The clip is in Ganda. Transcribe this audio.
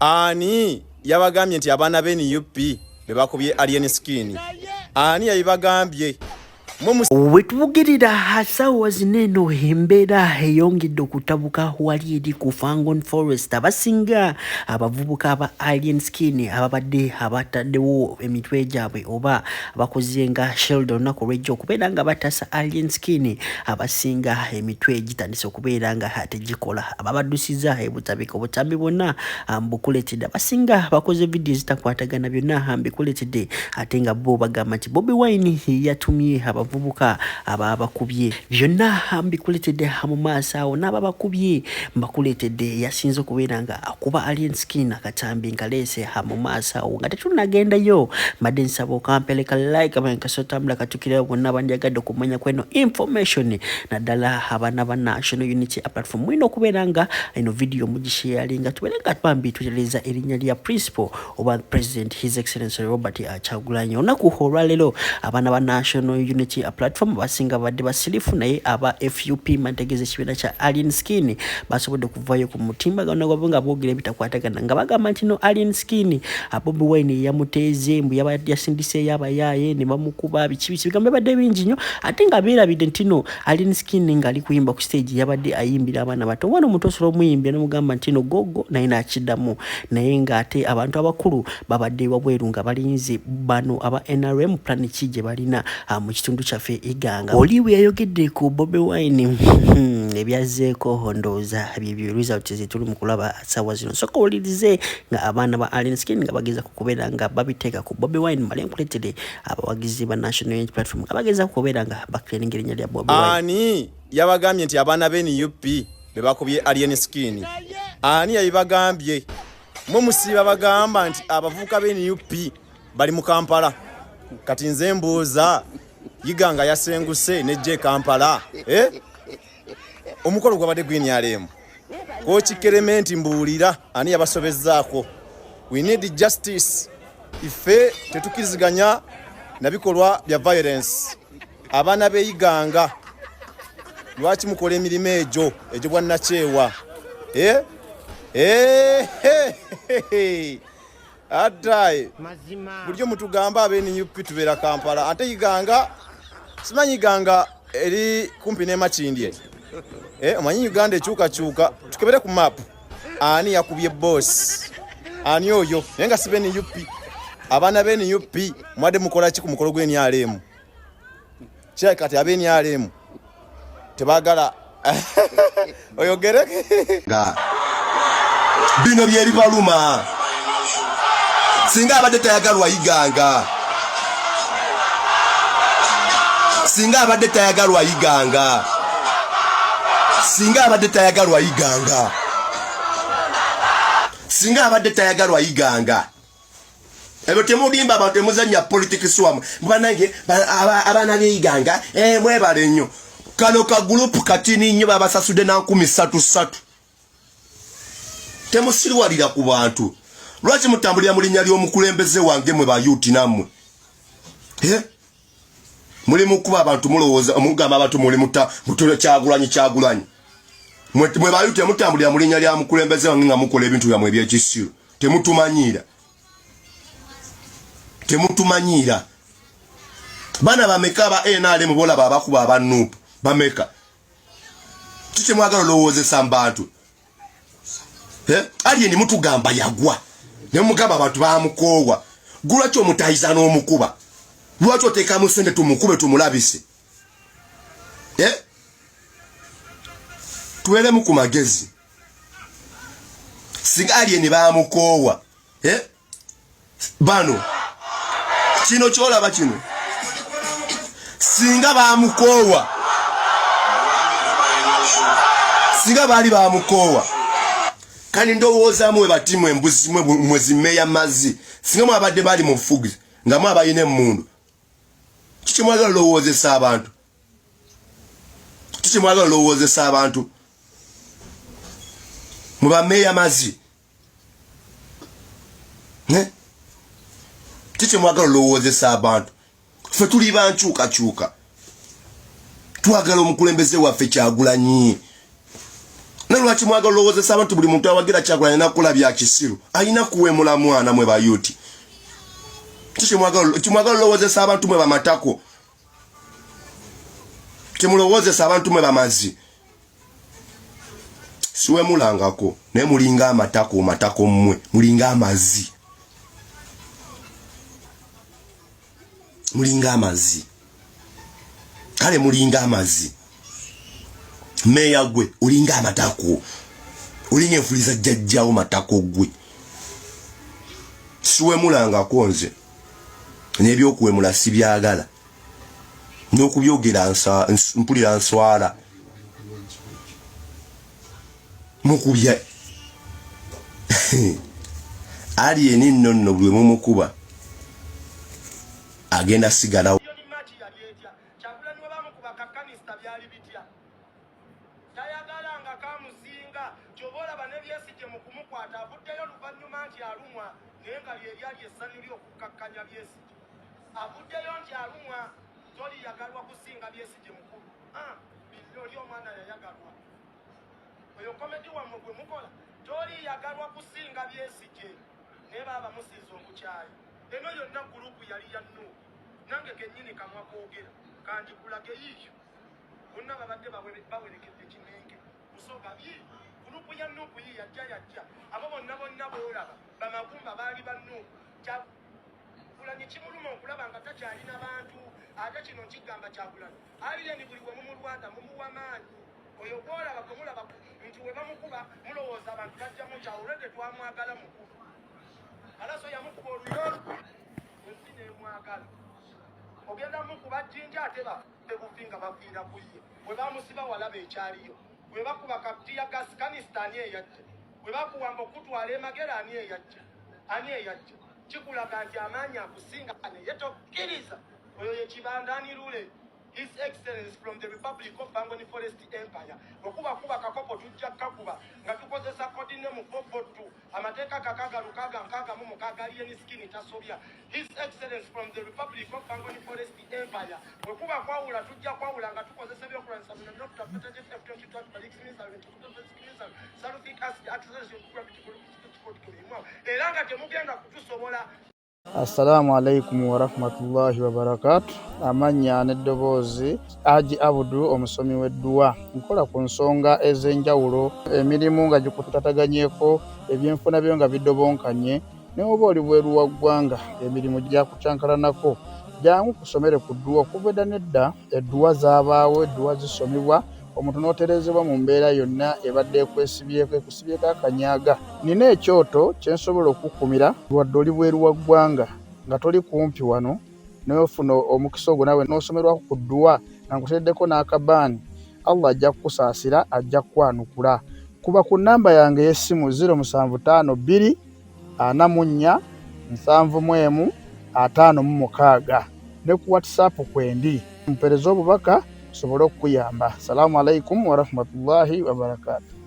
Ani yabagambye nti abaana b'NUP bebakubye alien skin. Ani yabagambye wetuvugirira hasawa zineno embeera eyongedde okutabuka wali eri ku Fangon Forest abasinga abavubuka aba alien skin ababadde abataddewo emitwe gyabwe oba abakoze nga shield olunaku lw'ejjo okubeera nga batasa alien skin abasinga emitwe gitandise okubeera nga tegikola ababaddusiza ebutabika obutambi bwonna mbukuletedde abasinga bakoze vidiyo zitakwatagana byonna mbikuletedde ate nga bo bagamba nti Bobi Wine yatumye abavubuka ababakubye byonna mbikuletedde mu maaso awo n'ababakubye mbakuletedde yasinze okubeera nga akuba alien skin akatambi nga leese mu maaso awo nga tetunnagendayo mbadde nsaba okampeleka like abankasotambula katukirayo bonna abandiyagadde okumanya kweno information naddala abaana ba National Unity Platform mwina okubeera nga eno video mugisharinga tubeere nga twambi tutereza erinnya lya principal oba President His Excellency Robert Kyagulanyi olunaku olwaleero abaana ba National Unity Platform basinga badde basirifu naye aba FUP mantegeze kibiina kya alien skin basobodde kuvayo ku mutimba nga boogera bitakwatagana nga bagamba nti no alien skin Bobi Wine yamuteeze mbu yasindise yabayaye ne bamukuba bikibi bigambe badde bingi nnyo ate nga beerabidde nti no alien skin nga ali kuyimba ku stage yabadde ayimbira abaana bato wano mutosola omuyimbira n'omugamba nti no gogo naye n'akiddamu naye nga ate abantu abakulu babadde wabweru nga balinze bano aba NRM plan ki gye balina mu kitundu kyaffe iganga oliwe yayogedde ku Bobi Wine ebyazeeko ndowooza byebyo result zetuli mu kulaba sawa zino soka olirize nga abaana ba alien skin nga bageza kukubeera nga babiteeka ku Bobi Wine male nkuletedde abawagizi ba National Unity Platform nga bageza kukubeera nga bakleninga erinnya lya Bobi Wine. Ani yabagambye nti abaana b'NUP bebakubye alien skin? Ani yabagambye? Mwe musiba bagamba nti abavubuka b'NUP bali mu Kampala kati nze mbuuza yiganga yasenguse nejje Kampala omukolo gwabadde gwinyalemu ko kikerementi mbuulira ani yabasobezzaako. We need justice. Ife tetukiriziganya nabikolwa bya violence. Abaana b'eyiganga lwaki mukola emirimu egyo bwanna kyewa Adai buryo mutugamba ab'NUP tubeera Kampala ate yiganga simanyi yiganga eri kumpi ne Makindye omanyi Uganda ekyukakyuka tukebere ku map ani yakubye boss ani oyo naye nga si b'NUP. Abaana b'NUP mwadde mukola ki ku mukolo gw'NRM kya kati ab'NRM tebagala oyogere nga bino byeri baluma singa abadde tayagalwa yiganga singa abadde tayagalwa yiganga singa abadde tayagalwa yiganga singa abadde tayagalwa yiganga ebo temudimba abantu temuzanya politics wamu banange abana b'eyiganga mwebale nnyo kano ka group katini nnyo babasasude na 13 temusirwalira ku bantu lwaki mutambulira mu linnya ly'omukulembeze wange mwe ba youth namwe muli mukuba abantu mulowooza omugamba abantu muli mutule Kyagulanyi mwe ba youth mutambulira mu linnya lya mukulembeze wange nga mukola ebintu byamwe eby'ekisiru temutumanyira bana bameka ba NRM bola babakuba abanupu bameka kiki mwagala lowoozesa mbantu alien mutugamba yagwa ne mugamba abantu bamukoowa gulwaki omutayiza n'omukuba lwaki oteekamu sente tumukube tumulabise tuweremu ku magezi singa alien bamukoowa bano kino kyolaba kino singa bamukoowa singa bali bamukoowa kani ndowooza mwe batimu embuzi mwe zimeya mazzi singa mwe abadde bali mu bufugizi nga mwe abayina emmundu kiki mwagala lowoozesa abantu mwe bameya mazzi kiki mwagala lowoozesa abantu ffe tuli bankyukakyuka twagala omukulembeze waffe Kyagulanyi Nalwaki mwagala olowozesa abantu buli muntu awagira Kyagulanyi nakola bya kisiru ayina kuwemula mwana mwe bayuti kimwagala olowozesa abantu mwe bamatako kimulowozesa abantu mwe bamazi siwemulangako naye mulinga amatako mmwe mulinga amazi kale mulinga amazi meya gwe ulinga amatako ulinga enfuliza jjajjawo matako gwe siwemulangako nze n'ebyokuwemula sibyagala n'okubyogera mpulira nswala mukubya aliyeni nno bwe mumukuba agenda sigala avuddeyo nti alumwa toli yagalwa kusinga Besigye mukulu oli omwana yayagalwa oyo komedi wammwe gwe mukola toli yagalwa kusinga Besigye naye baba musiza omukyayi eno yonna gurupu yali ya Nuupu nange kennyini kamwa koogera kandi kulage yiiyo bonna babadde bawerekedde kinenge kusooka gurupu ya Nuupu yii yajja abo bonna boolaba bamagumba baali ba Nuupu Kyagulanyi kimuluma okulaba nga takyalina bantu ate kino kigamba Kyagulanyi alireni buli bwe mumulwanda mumuwa maanyi oyo gwolaba gwe mulaba nti we bamukuba mulowooza abantu bajjamu kyawulede twamwagala mukulu alaso yamukuba oluyolu ensi neemwagala ogenda mukuba jjinja ate batebufi nga bafiira ku ye bwe bamusiba walaba ekyaliyo bwe bakuba kaptiya gasi kanisitaani eyajja bwe bakuwamba okutwala emagera ani eyajja kikulaga nti amaanyi akusinga naye tokkiriza oyo ye Kibandani Lule His Excellency from the Republic of Bangoni Forest Empire okuba kakopo tujja kakuba nga tukozesa kodi ne mu 442 amateeka kakagalukaga nkaga mu mukaga alien skin tasobya His Excellency from the Republic of Bangoni Forest Empire okuba kwawula tujja kwawula nga tukozesa ebyokulwanyisa bino Dr. Peter F22 Sulfuric acid acceleration era nga temugenda kutusobola. Assalamu alaikum wa rahmatullahi wa barakatuh. Amanya n'eddoboozi Haji Abudu omusomi w'edduwa nkola ku nsonga ez'enjawulo emirimu nga gikutataganyeko ebyenfuna byo nga bidobonkanye ne oba oli bweru wa ggwanga emirimu gyakucankalanako jangu kusomere ku dduwa okuva edda nedda edduwa zaabaawo edduwa zisomibwa omuntu n'oterezebwa mu mbeera yonna ebadde ekusibyeko akanyaaga. Nina ekyoto kye nsobola okukumira wadde oli bweru wa ggwanga nga toli kumpi wano n'ofuna omukisa ogwo nawe n'osomerwako ku dduwa nga nkuteeddeko n'akabaani Allah ajja kukusaasira ajja kukwanukula. Kuba ku nnamba yange y'essimu 0752 44 71 56 ne ku WhatsApp kwendi mpereza obubaka sobole okuyamba. Assalamu alaikum wa rahmatullahi wa barakatuh.